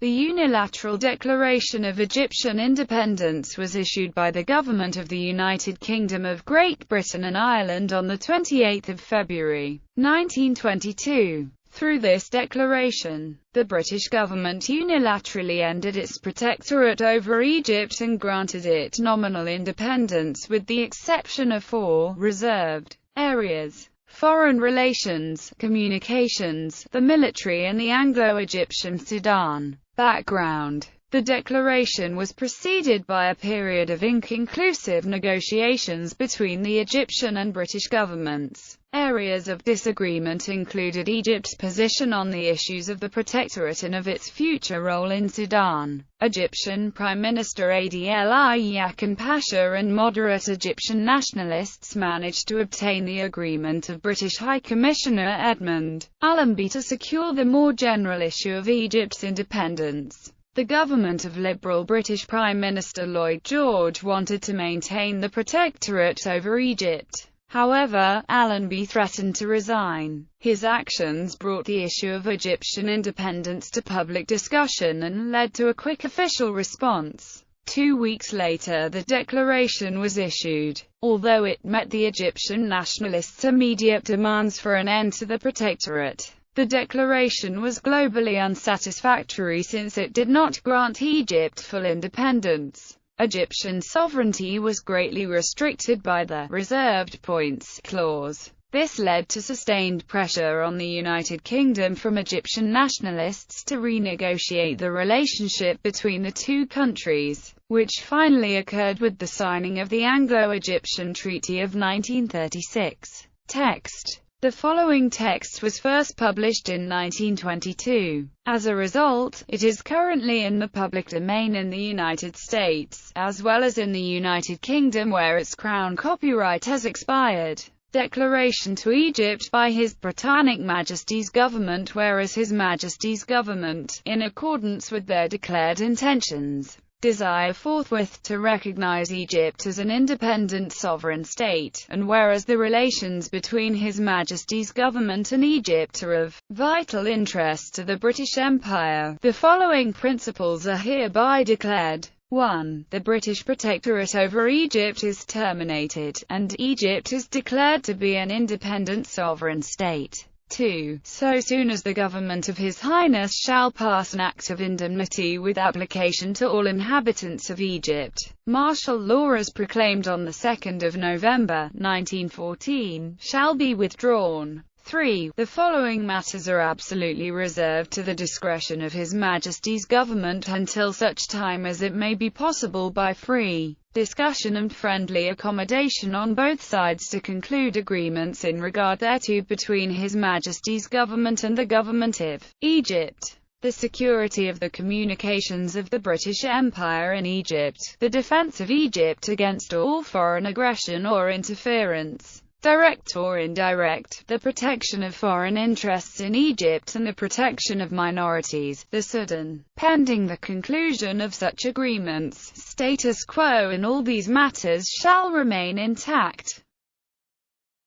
The Unilateral Declaration of Egyptian Independence was issued by the government of the United Kingdom of Great Britain and Ireland on 28 February 1922. Through this declaration, the British government unilaterally ended its protectorate over Egypt and granted it nominal independence with the exception of 4 reserved areas: foreign relations, communications, the military and the Anglo-Egyptian Sudan. Background: the declaration was preceded by a period of inconclusive negotiations between the Egyptian and British governments. Areas of disagreement included Egypt's position on the issues of the protectorate and of its future role in Sudan. Egyptian Prime Minister Adli Yakin Pasha and moderate Egyptian nationalists managed to obtain the agreement of British High Commissioner Edmund Allenby to secure the more general issue of Egypt's independence. The government of Liberal British Prime Minister Lloyd George wanted to maintain the protectorate over Egypt. However, Allenby threatened to resign. His actions brought the issue of Egyptian independence to public discussion and led to a quick official response. 2 weeks later the declaration was issued. Although it met the Egyptian nationalists' immediate demands for an end to the protectorate, the declaration was globally unsatisfactory since it did not grant Egypt full independence. Egyptian sovereignty was greatly restricted by the reserved points clause. This led to sustained pressure on the United Kingdom from Egyptian nationalists to renegotiate the relationship between the two countries, which finally occurred with the signing of the Anglo-Egyptian Treaty of 1936. Text: the following text was first published in 1922. As a result, it is currently in the public domain in the United States, as well as in the United Kingdom where its Crown copyright has expired. Declaration to Egypt by His Britannic Majesty's Government. Whereas His Majesty's Government, in accordance with their declared intentions, desire forthwith to recognize Egypt as an independent sovereign state, and whereas the relations between His Majesty's Government and Egypt are of vital interest to the British Empire, the following principles are hereby declared. 1. The British protectorate over Egypt is terminated, and Egypt is declared to be an independent sovereign state. 2. So soon as the government of His Highness shall pass an Act of Indemnity with application to all inhabitants of Egypt, martial law as proclaimed on the 2nd of November, 1914, shall be withdrawn. 3. The following matters are absolutely reserved to the discretion of His Majesty's Government until such time as it may be possible by free discussion and friendly accommodation on both sides to conclude agreements in regard thereto between His Majesty's Government and the Government of Egypt. The security of the communications of the British Empire in Egypt, the defense of Egypt against all foreign aggression or interference, direct or indirect, the protection of foreign interests in Egypt and the protection of minorities, the Sudan. Pending the conclusion of such agreements, status quo in all these matters shall remain intact.